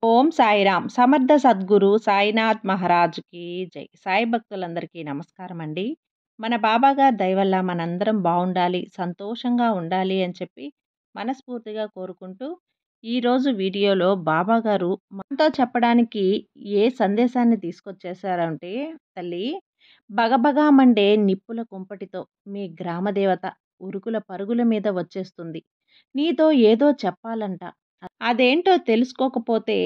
ఓం సాయిరామ్. సమర్థ సద్గురు సాయినాథ్ మహారాజ్‌కి జై. సాయి భక్తులందరికీ నమస్కారం అండి. మన బాబాగారి దయ వల్ల మనందరం బావుండాలి, సంతోషంగా ఉండాలి అని చెప్పి మనస్ఫూర్తిగా కోరుకుంటూ, ఈరోజు వీడియోలో బాబాగారు మనతో చెప్పడానికి ఏ సందేశాన్ని తీసుకొచ్చేసారంటే, తల్లి బగబగా మండే నిప్పుల కుంపటితో మీ గ్రామదేవత ఉరుకుల పరుగుల మీద వచ్చేస్తుంది. నీతో ఏదో చెప్పాలంట. అదేంటో తెలుసుకోకపోతే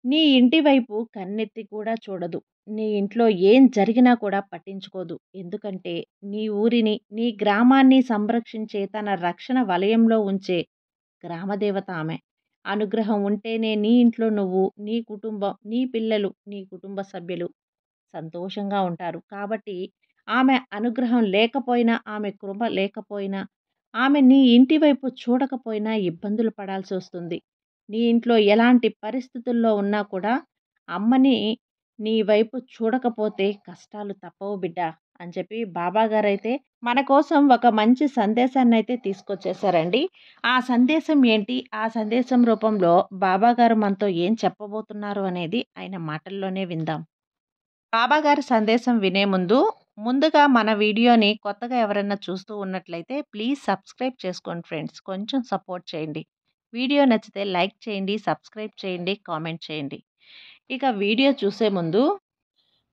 నీ ఇంటి వైపు కన్నెత్తి కూడా చూడదు. నీ ఇంట్లో ఏం జరిగినా కూడా పట్టించుకోదు. ఎందుకంటే నీ ఊరిని, నీ గ్రామాన్ని సంరక్షించే తన రక్షణ వలయంలో ఉంచే గ్రామదేవత ఆమె. అనుగ్రహం ఉంటేనే నీ ఇంట్లో నువ్వు, నీ కుటుంబం, నీ పిల్లలు, నీ కుటుంబ సభ్యులు సంతోషంగా ఉంటారు. కాబట్టి ఆమె అనుగ్రహం లేకపోయినా, ఆమె కృప లేకపోయినా, ఆమె నీ ఇంటి వైపు చూడకపోయినా ఇబ్బందులు పడాల్సి వస్తుంది. నీ ఇంట్లో ఎలాంటి పరిస్థితుల్లో ఉన్నా కూడా అమ్మని నీ వైపు చూడకపోతే కష్టాలు తప్పవు బిడ్డ అని చెప్పి బాబాగారైతే మన కోసం ఒక మంచి సందేశాన్ని అయితే తీసుకొచ్చేసారండి. ఆ సందేశం ఏంటి, ఆ సందేశం రూపంలో బాబాగారు మనతో ఏం చెప్పబోతున్నారు అనేది ఆయన మాటల్లోనే విందాం. బాబాగారి సందేశం వినే ముందుగా మన వీడియోని కొత్తగా ఎవరైనా చూస్తూ ఉన్నట్లయితే ప్లీజ్ సబ్స్క్రైబ్ చేసుకోండి ఫ్రెండ్స్. కొంచెం సపోర్ట్ చేయండి. వీడియో నచ్చితే లైక్ చేయండి, సబ్స్క్రైబ్ చేయండి, కామెంట్ చేయండి. ఇక వీడియో చూసే ముందు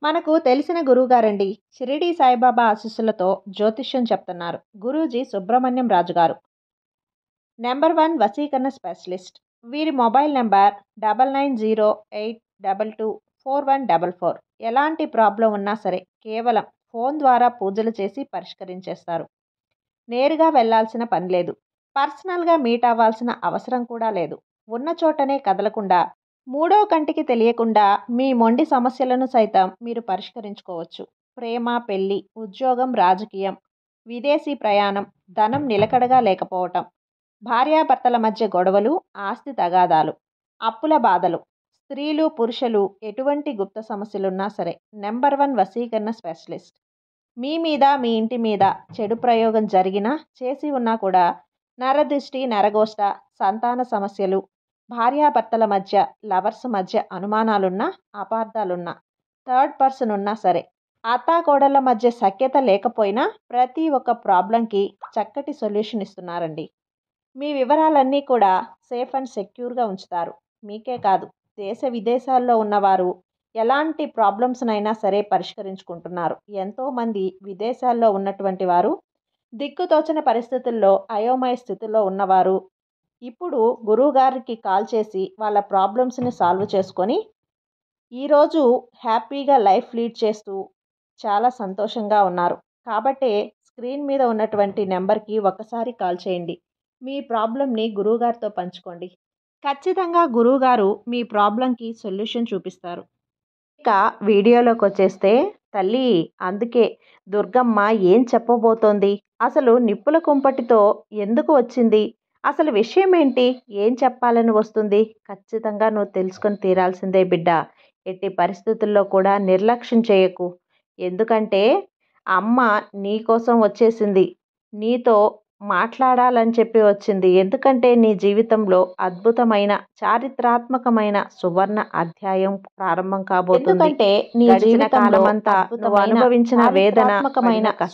మనకు తెలిసిన గురువుగారండి, షిరిడి సాయిబాబా ఆశీస్సులతో జ్యోతిష్యం చెప్తున్నారు గురూజీ సుబ్రహ్మణ్యం రాజు గారు. నెంబర్ 1 వశీకరణ స్పెషలిస్ట్. వీరి మొబైల్ నెంబర్ 9908224144. ఎలాంటి ప్రాబ్లం ఉన్నా సరే కేవలం ఫోన్ ద్వారా పూజలు చేసి పరిష్కరించేస్తారు. నేరుగా వెళ్లాల్సిన పని లేదు. పర్సనల్గా మీట్ అవ్వాల్సిన అవసరం కూడా లేదు. ఉన్న చోటనే కదలకుండా, మూడో కంటికి తెలియకుండా మీ మొండి సమస్యలను సైతం మీరు పరిష్కరించుకోవచ్చు. ప్రేమ, పెళ్లి, ఉద్యోగం, రాజకీయం, విదేశీ ప్రయాణం, ధనం నిలకడగా లేకపోవటం, భార్యాభర్తల మధ్య గొడవలు, ఆస్తి తగాదాలు, అప్పుల బాధలు, స్త్రీలు పురుషులు ఎటువంటి గుప్త సమస్యలున్నా సరే నెంబర్ 1 వశీకరణ స్పెషలిస్ట్. మీ మీద, మీ ఇంటి మీద చెడు ప్రయోగం జరిగినా, చేసి ఉన్నా కూడా నరదృష్టి, నరగోష్ట, సంతాన సమస్యలు, భార్యాభర్తల మధ్య, లవర్స్ మధ్య అనుమానాలున్నా, అపార్థాలున్నా, థర్డ్ పర్సన్ ఉన్నా సరే, అత్తాకోడళ్ళ మధ్య సఖ్యత లేకపోయినా ప్రతి ఒక్క ప్రాబ్లంకి చక్కటి సొల్యూషన్ ఇస్తున్నారండి. మీ వివరాలన్నీ కూడా సేఫ్ అండ్ సెక్యూర్గా ఉంచుతారు. మీకే కాదు, దేశ విదేశాల్లో ఉన్నవారు ఎలాంటి ప్రాబ్లమ్స్నైనా సరే పరిష్కరించుకుంటున్నారు. ఎంతోమంది విదేశాల్లో ఉన్నటువంటి వారు, దిక్కుతోచని పరిస్థితుల్లో అయోమయ స్థితిలో ఉన్నవారు ఇప్పుడు గురువుగారికి కాల్ చేసి వాళ్ళ ప్రాబ్లమ్స్ని సాల్వ్ చేసుకొని ఈరోజు హ్యాపీగా లైఫ్ లీడ్ చేస్తూ చాలా సంతోషంగా ఉన్నారు. కాబట్టే స్క్రీన్ మీద ఉన్నటువంటి నెంబర్కి ఒకసారి కాల్ చేయండి. మీ ప్రాబ్లంని గురువుగారితో పంచుకోండి. ఖచ్చితంగా గురువుగారు మీ ప్రాబ్లంకి సొల్యూషన్ చూపిస్తారు. ఇక వీడియోలోకి వచ్చేస్తే, తల్లి అందుకే దుర్గమ్మ ఏం చెప్పబోతోంది, అసలు నిప్పుల కుంపటితో ఎందుకు వచ్చింది, అసలు విషయం ఏంటి, ఏం చెప్పాలని వస్తుంది, ఖచ్చితంగా నువ్వు తెలుసుకొని తీరాల్సిందే బిడ్డ. ఎట్టి పరిస్థితుల్లో కూడా నిర్లక్ష్యం చేయకు. ఎందుకంటే అమ్మ నీ కోసం వచ్చేసింది, నీతో మాట్లాడాలని చెప్పి వచ్చింది. ఎందుకంటే నీ జీవితంలో అద్భుతమైన, చారిత్రాత్మకమైన సువర్ణ అధ్యాయం ప్రారంభం కాబోతుంది. ఎందుకంటే నీ జీవితకాలమంతా నువ్వు అనుభవించిన వేదన,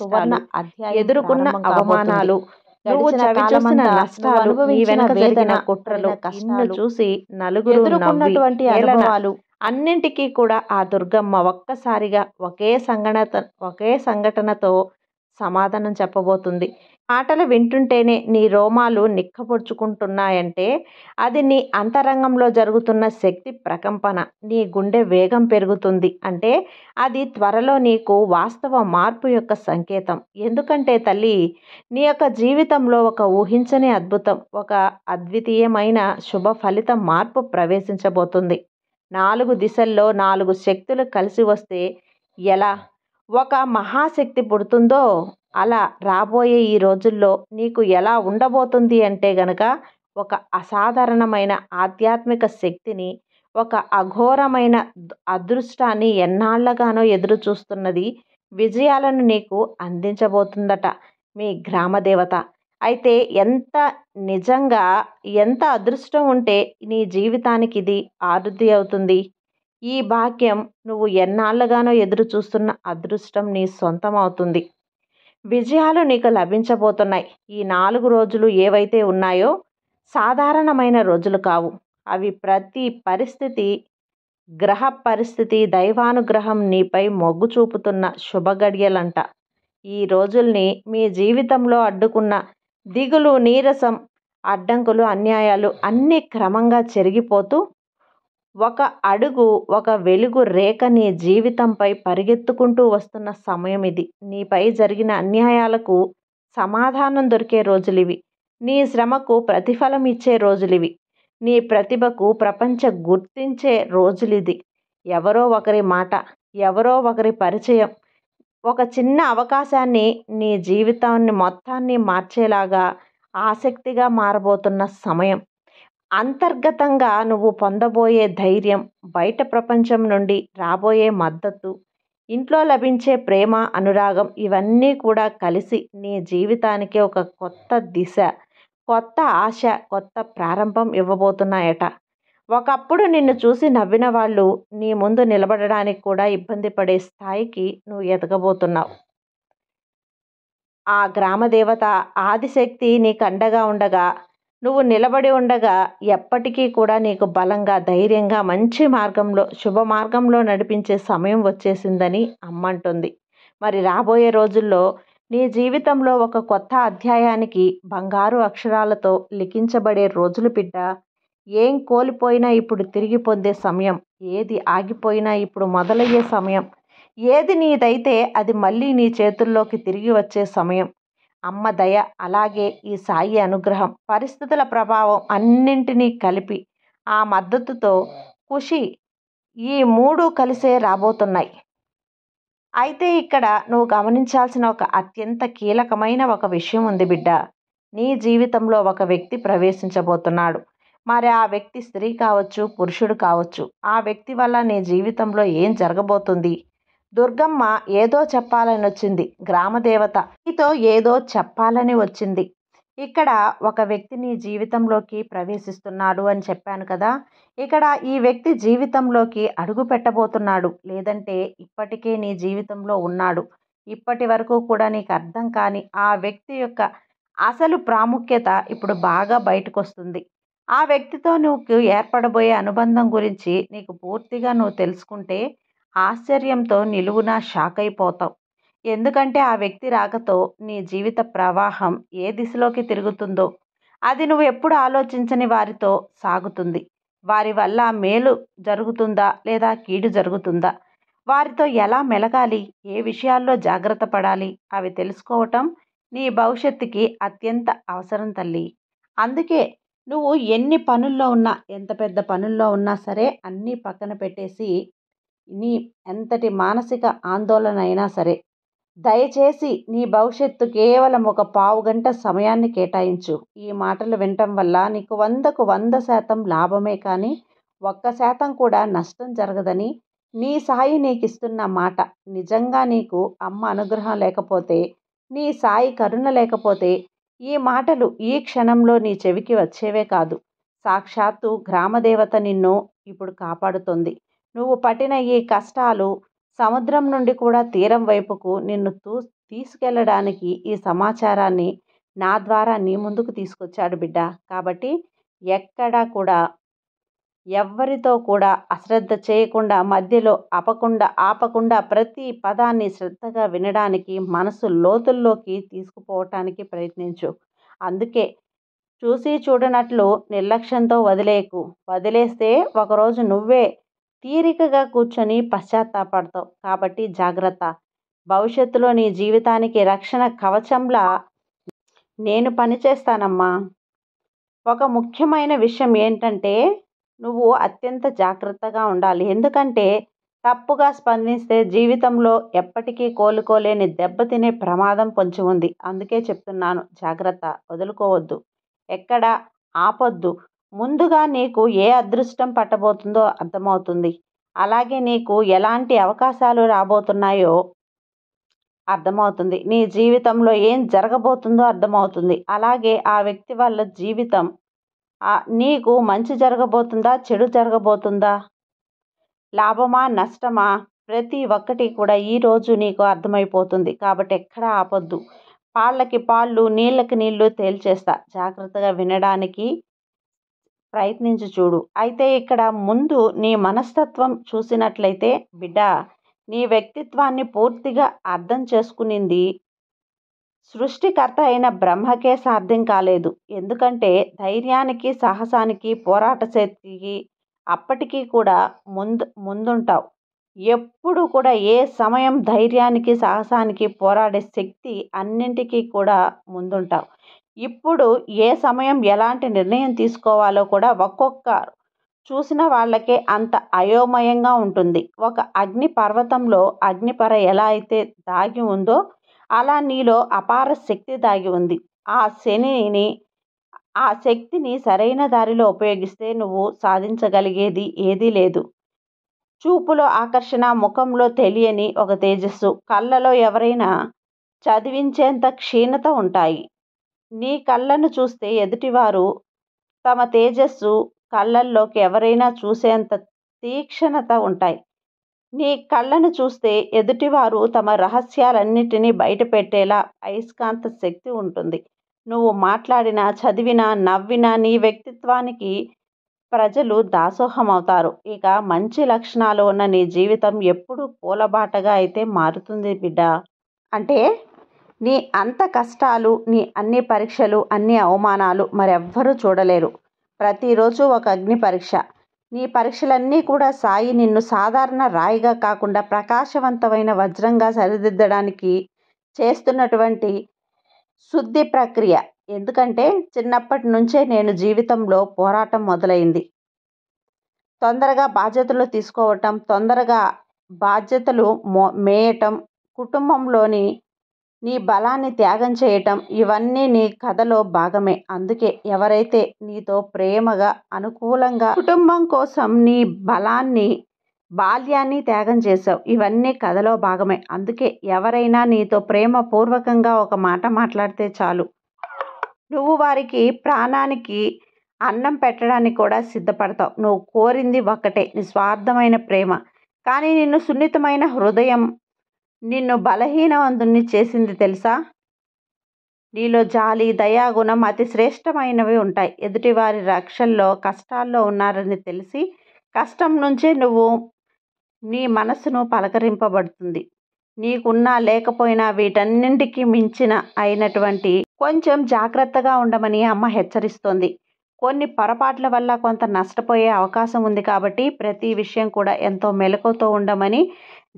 సువర్ణ అధ్యాయం, ఎదుర్కొన్న అవమానాలు, నువ్వు చవిచూసిన నష్టాలు, నీ వెనుక జరిగిన కుట్రలు, కష్టాలు చూసి నలుగురు ఎదుర్కొన్నటువంటి అనుభవాలు అన్నింటికీ కూడా ఆ దుర్గమ్మ ఒక్కసారిగా ఒకే సంఘటనతో సమాధానం చెప్పబోతుంది. మాటలు వింటుంటేనే నీ రోమాలు నిక్కపొడుచుకుంటున్నాయంటే అది నీ అంతరంగంలో జరుగుతున్న శక్తి ప్రకంపన. నీ గుండె వేగం పెరుగుతుంది అంటే అది త్వరలో నీకు వాస్తవ మార్పు యొక్క సంకేతం. ఎందుకంటే తల్లి, నీ యొక్క జీవితంలో ఒక ఊహించని అద్భుతం, ఒక అద్వితీయమైన శుభ ఫలిత మార్పు ప్రవేశించబోతుంది. 4 దిశల్లో 4 శక్తులు కలిసి వస్తే ఎలా ఒక మహాశక్తి పుడుతుందో అలా రాబోయే ఈ రోజుల్లో నీకు ఎలా ఉండబోతుంది అంటే గనక ఒక అసాధారణమైన ఆధ్యాత్మిక శక్తిని, ఒక అఘోరమైన అదృష్టాన్ని ఎన్నాళ్లగానో ఎదురు చూస్తున్నది విజయాలను నీకు అందించబోతుందట మీ గ్రామదేవత. అయితే నిజంగా ఎంత అదృష్టం ఉంటే నీ జీవితానికి ఇది ఆరుద్ది అవుతుంది. ఈ భాగ్యం నువ్వు ఎన్నాళ్ళుగానో ఎదురు చూస్తున్న అదృష్టం నీ సొంతం అవుతుంది. విజయాలు నీకు లభించబోతున్నాయి. ఈ 4 రోజులు ఏవైతే ఉన్నాయో సాధారణమైన రోజులు కావు. అవి ప్రతి పరిస్థితి, గ్రహ పరిస్థితి, దైవానుగ్రహం నీపై మొగ్గు చూపుతున్న శుభగడియలంట. ఈ రోజుల్ని మీ జీవితంలో అడ్డుకున్న దిగులు, నీరసం, అడ్డంకులు, అన్యాయాలు అన్నీ క్రమంగా చెరిగిపోతూ ఒక అడుగు, ఒక వెలుగు రేఖ నీ జీవితంపై పరిగెత్తుకుంటూ వస్తున్న సమయం ఇది. నీపై జరిగిన అన్యాయాలకు సమాధానం దొరికే రోజులివి. నీ శ్రమకు ప్రతిఫలం ఇచ్చే రోజులివి. నీ ప్రతిభకు ప్రపంచం గుర్తించే రోజులిది. ఎవరో ఒకరి మాట, ఎవరో ఒకరి పరిచయం, ఒక చిన్న అవకాశాన్ని నీ జీవితాన్ని మొత్తాన్ని మార్చేలాగా ఆసక్తిగా మారబోతున్న సమయం. అంతర్గతంగా నువ్వు పొందబోయే ధైర్యం, బయట ప్రపంచం నుండి రాబోయే మద్దతు, ఇంట్లో లభించే ప్రేమ, అనురాగం ఇవన్నీ కూడా కలిసి నీ జీవితానికి ఒక కొత్త దిశ, కొత్త ఆశ, కొత్త ప్రారంభం ఇవ్వబోతున్నాయట. ఒకప్పుడు నిన్ను చూసి నవ్విన వాళ్ళు నీ ముందు నిలబడడానికి కూడా ఇబ్బంది పడే స్థాయికి నువ్వు ఎదగబోతున్నావు. ఆ గ్రామదేవత ఆదిశక్తి నీకు అండగా ఉండగా, నువ్వు నిలబడి ఉండగా ఎప్పటికీ కూడా నీకు బలంగా, ధైర్యంగా, మంచి మార్గంలో, శుభ మార్గంలో నడిపించే సమయం వచ్చేసిందని అమ్మంటుంది. మరి రాబోయే రోజుల్లో నీ జీవితంలో ఒక కొత్త అధ్యాయానికి బంగారు అక్షరాలతో లిఖించబడే రోజులు బిడ్డ. ఏం కోల్పోయినా ఇప్పుడు తిరిగి పొందే సమయం, ఏది ఆగిపోయినా ఇప్పుడు మొదలయ్యే సమయం, ఏది నీదైతే అది మళ్ళీ నీ చేతుల్లోకి తిరిగి వచ్చే సమయం. అమ్మ దయ, అలాగే ఈ సాయి అనుగ్రహం, పరిస్థితుల ప్రభావం అన్నింటినీ కలిపి ఆ మద్దతుతో ఖుషి, ఈ 3 కలిసే రాబోతున్నాయి. అయితే ఇక్కడ నువ్వు గమనించాల్సిన ఒక అత్యంత కీలకమైన ఒక విషయం ఉంది బిడ్డ. నీ జీవితంలో ఒక వ్యక్తి ప్రవేశించబోతున్నాడు. మరి ఆ వ్యక్తి స్త్రీ కావచ్చు, పురుషుడు కావచ్చు. ఆ వ్యక్తి వల్ల నీ జీవితంలో ఏం జరగబోతుంది? దుర్గమ్మ ఏదో చెప్పాలని వచ్చింది. గ్రామదేవత నీతో ఏదో చెప్పాలని వచ్చింది. ఇక్కడ ఒక వ్యక్తి నీ జీవితంలోకి ప్రవేశిస్తున్నాడు అని చెప్పాను కదా. ఇక్కడ ఈ వ్యక్తి జీవితంలోకి అడుగు పెట్టబోతున్నాడు, లేదంటే ఇప్పటికే నీ జీవితంలో ఉన్నాడు. ఇప్పటి వరకు కూడా నీకు అర్థం కాని ఆ వ్యక్తి యొక్క అసలు ప్రాముఖ్యత ఇప్పుడు బాగా బయటకు వస్తుంది. ఆ వ్యక్తితో నువ్వు ఏర్పడబోయే అనుబంధం గురించి నీకు పూర్తిగా నువ్వు తెలుసుకుంటే ఆశ్చర్యంతో నిలువునా షాక్ అయిపోతావు. ఎందుకంటే ఆ వ్యక్తి రాకతో నీ జీవిత ప్రవాహం ఏ దిశలోకి తిరుగుతుందో అది నువ్వు ఎప్పుడు ఆలోచించని వారితో సాగుతుంది. వారి వల్ల మేలు జరుగుతుందా లేదా కీడు జరుగుతుందా, వారితో ఎలా మెలగాలి, ఏ విషయాల్లో జాగ్రత్త పడాలి, అవి తెలుసుకోవటం నీ భవిష్యత్తుకి అత్యంత అవసరం తల్లి. అందుకే నువ్వు ఎన్ని పనుల్లో ఉన్నా, ఎంత పెద్ద పనుల్లో ఉన్నా సరే అన్నీ పక్కన పెట్టేసి నీ ఎంతటి మానసిక ఆందోళన అయినా సరే దయచేసి నీ భవిష్యత్తు కేవలం ఒక పావుగంట సమయాన్ని కేటాయించు. ఈ మాటలు వినటం వల్ల నీకు 100కు 100% లాభమే, కానీ 1% కూడా నష్టం జరగదని నీ సాయి నీకు ఇస్తున్న మాట. నిజంగా నీకు అమ్మ అనుగ్రహం లేకపోతే, నీ సాయి కరుణ లేకపోతే ఈ మాటలు ఈ క్షణంలో నీ చెవికి వచ్చేవే కాదు. సాక్షాత్తు గ్రామదేవత నిన్ను ఇప్పుడు కాపాడుతుంది. నువ్వు పట్టిన ఈ కష్టాలు సముద్రం నుండి కూడా తీరం వైపుకు నిన్ను తీసుకెళ్ళడానికి ఈ సమాచారాన్ని నా ద్వారా నీ ముందుకు తీసుకొచ్చాడు బిడ్డ. కాబట్టి ఎక్కడా కూడా ఎవ్వరితో కూడా అశ్రద్ధ చేయకుండా, మధ్యలో ఆపకుండా ప్రతి పదాన్ని శ్రద్ధగా వినడానికి, మనసు లోతుల్లోకి తీసుకుపోవటానికి ప్రయత్నించు. అందుకే చూసి చూడనట్లు నిర్లక్ష్యంతో వదిలేయకు. వదిలేస్తే ఒకరోజు నువ్వే తీరికగా కూర్చొని పశ్చాత్తాపడతావు. కాబట్టి జాగ్రత్త. భవిష్యత్తులో నీ జీవితానికి రక్షణ కవచంలా నేను పనిచేస్తానమ్మా. ఒక ముఖ్యమైన విషయం ఏంటంటే నువ్వు అత్యంత జాగ్రత్తగా ఉండాలి. ఎందుకంటే తప్పుగా స్పందిస్తే జీవితంలో ఎప్పటికీ కోలుకోలేని దెబ్బతినే ప్రమాదం పొంచి ఉంది. అందుకే చెప్తున్నాను, జాగ్రత్త. వదులుకోవద్దు, ఎక్కడ ఆపొద్దు. ముందుగా నీకు ఏ అదృష్టం పట్టబోతుందో అర్థమవుతుంది. అలాగే నీకు ఎలాంటి అవకాశాలు రాబోతున్నాయో అర్థమవుతుంది. నీ జీవితంలో ఏం జరగబోతుందో అర్థమవుతుంది. అలాగే ఆ వ్యక్తి వాళ్ళ జీవితం నీకు మంచి జరగబోతుందా? చెడు జరగబోతుందా? లాభమా? నష్టమా? ప్రతి ఒక్కటి కూడా ఈరోజు నీకు అర్థమైపోతుంది. కాబట్టి ఎక్కడ ఆపొద్దు. పాళ్ళకి పాళ్ళు, నీళ్ళకి నీళ్ళు తేల్చేస్తా. జాగ్రత్తగా వినడానికి ప్రయత్నించి చూడు. అయితే ఇక్కడ ముందు నీ మనస్తత్వం చూసినట్లయితే బిడ్డ, నీ వ్యక్తిత్వాన్ని పూర్తిగా అర్థం చేసుకునింది సృష్టికర్త అయిన బ్రహ్మకే సాధ్యం కాలేదు. ఎందుకంటే ధైర్యానికి, సాహసానికి, పోరాట శక్తికి అప్పటికీ కూడా ముందుంటావు. ఎప్పుడు కూడా ఏ సమయం ధైర్యానికి, సాహసానికి, పోరాడే శక్తి అన్నింటికీ కూడా ముందుంటావు. ఇప్పుడు ఏ సమయం ఎలాంటి నిర్ణయం తీసుకోవాలో కూడా ఒక్కొక్క చూసిన వాళ్ళకే అంత అయోమయంగా ఉంటుంది. ఒక అగ్ని పర్వతంలో అగ్నిపొర ఎలా అయితే దాగి ఉందో అలా నీలో అపార శక్తి దాగి ఉంది. ఆ శక్తిని సరైన దారిలో ఉపయోగిస్తే నువ్వు సాధించగలిగేది ఏదీ లేదు. చూపులో ఆకర్షణ, ముఖంలో తెలియని ఒక తేజస్సు, కళ్ళలో ఎవరైనా చదివించేంత క్షీణత ఉంటాయి. నీ కళ్ళను చూస్తే ఎదుటివారు తమ తేజస్సు కళ్ళల్లోకి ఎవరైనా చూసేంత తీక్షణత ఉంటాయి. నీ కళ్ళను చూస్తే ఎదుటివారు తమ రహస్యాలన్నిటినీ బయటపెట్టేలా అయస్కాంత శక్తి ఉంటుంది. నువ్వు మాట్లాడినా, చదివినా, నవ్వినా నీ వ్యక్తిత్వానికి ప్రజలు దాసోహం అవుతారు. ఇక మంచి లక్షణాలు ఉన్న నీ జీవితం ఎప్పుడు పూలబాటగా అయితే మారుతుంది బిడ్డ. అంటే నీ అంత కష్టాలు, నీ అన్ని పరీక్షలు, అన్ని అవమానాలు మరెవ్వరూ చూడలేరు. ప్రతిరోజు ఒక అగ్ని పరీక్ష. నీ పరీక్షలన్నీ కూడా సాయి నిన్ను సాధారణ రాయిగా కాకుండా ప్రకాశవంతమైన వజ్రంగా సరిదిద్దడానికి చేస్తున్నటువంటి శుద్ధి ప్రక్రియ. ఎందుకంటే చిన్నప్పటి నుంచే నేను జీవితంలో పోరాటం మొదలైంది. తొందరగా బాధ్యతలు తీసుకోవటం, తొందరగా బాధ్యతలు మేయటం, కుటుంబంలోని నీ బలాన్ని త్యాగం చేయటం, ఇవన్నీ నీ కథలో భాగమే. అందుకే ఎవరైతే నీతో ప్రేమగా, అనుకూలంగా కుటుంబం కోసం నీ బలాన్ని, బాల్యాన్ని త్యాగం చేసావు. ఇవన్నీ కథలో భాగమే. అందుకే ఎవరైనా నీతో ప్రేమపూర్వకంగా ఒక మాట మాట్లాడితే చాలు, నువ్వు వారికి ప్రాణానికి అన్నం పెట్టడానికి కూడా సిద్ధపడతావు. నువ్వు కోరింది ఒక్కటే, నిస్వార్థమైన ప్రేమ. కానీ నిన్ను సున్నితమైన హృదయం నిన్ను బలహీనవంతుణ్ణి చేసింది తెలుసా? నీలో జాలి, దయాగుణం అతి శ్రేష్టమైనవి ఉంటాయి. ఎదుటివారి రక్షల్లో, కష్టాల్లో ఉన్నారని తెలిసి కష్టం నుంచే నీ మనసును పలకరింపబడుతుంది. నీకున్నా లేకపోయినా వీటన్నింటికి మించిన అయినటువంటి కొంచెం జాగ్రత్తగా ఉండమని అమ్మ హెచ్చరిస్తోంది. కొన్ని పొరపాట్ల వల్ల కొంత నష్టపోయే అవకాశం ఉంది. కాబట్టి ప్రతి విషయం కూడా ఎంతో మెలకువతో ఉండమని,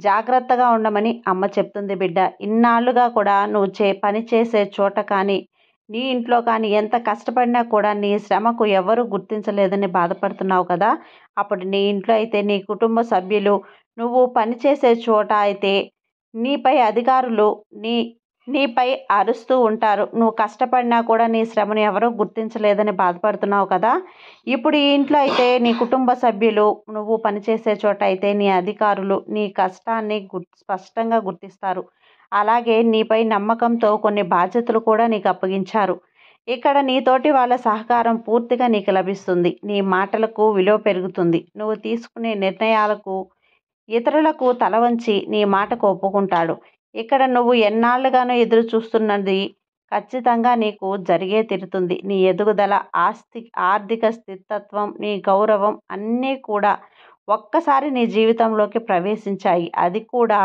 జాగ్రత్తగా ఉండమని అమ్మ చెప్తుంది బిడ్డ. ఇన్నాళ్ళుగా కూడా నువ్వు పని చేసే చోట కానీ, నీ ఇంట్లో కానీ ఎంత కష్టపడినా కూడా నీ శ్రమకు ఎవరూ గుర్తించలేదని బాధపడుతున్నావు కదా. అప్పుడు నీ ఇంట్లో అయితే నీ కుటుంబ సభ్యులు, నువ్వు పనిచేసే చోట అయితే నీపై అధికారులు నీపై అరుస్తూ ఉంటారు. నువ్వు కష్టపడినా కూడా నీ శ్రమను ఎవరూ గుర్తించలేదని బాధపడుతున్నావు కదా. ఇప్పుడు ఈ ఇంట్లో అయితే నీ కుటుంబ సభ్యులు, నువ్వు పనిచేసే చోట అయితే నీ అధికారులు నీ కష్టాన్ని స్పష్టంగా గుర్తిస్తారు. అలాగే నీపై నమ్మకంతో కొన్ని బాధ్యతలు కూడా నీకు అప్పగించారు. ఇక్కడ నీతోటి వాళ్ళ సహకారం పూర్తిగా నీకు లభిస్తుంది. నీ మాటలకు విలువ పెరుగుతుంది. నువ్వు తీసుకునే నిర్ణయాలకు ఇతరులకు తల వంచి నీ మాటకు ఒప్పుకుంటాడు. ఇక్కడ నువ్వు ఎన్నాళ్ళుగానో ఎదురు చూస్తున్నది ఖచ్చితంగా నీకు జరిగే తీరుతుంది. నీ ఎదుగుదల, ఆర్థిక స్థిరత్వం, నీ గౌరవం అన్నీ కూడా ఒక్కసారి నీ జీవితంలోకి ప్రవేశించాయి. అది కూడా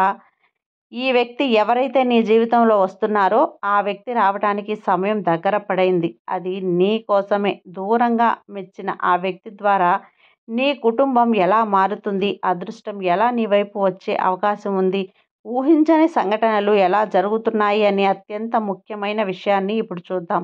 ఈ వ్యక్తి ఎవరైతే నీ జీవితంలో వస్తున్నారో ఆ వ్యక్తి రావడానికి సమయం దగ్గర పడైంది. అది నీ కోసమే. దూరంగా మెచ్చిన ఆ వ్యక్తి ద్వారా నీ కుటుంబం ఎలా మారుతుంది, అదృష్టం ఎలా నీ వైపు వచ్చే అవకాశం ఉంది, ఊహించని సంఘటనలు ఎలా జరుగుతున్నాయి అనే అత్యంత ముఖ్యమైన విషయాన్ని ఇప్పుడు చూద్దాం.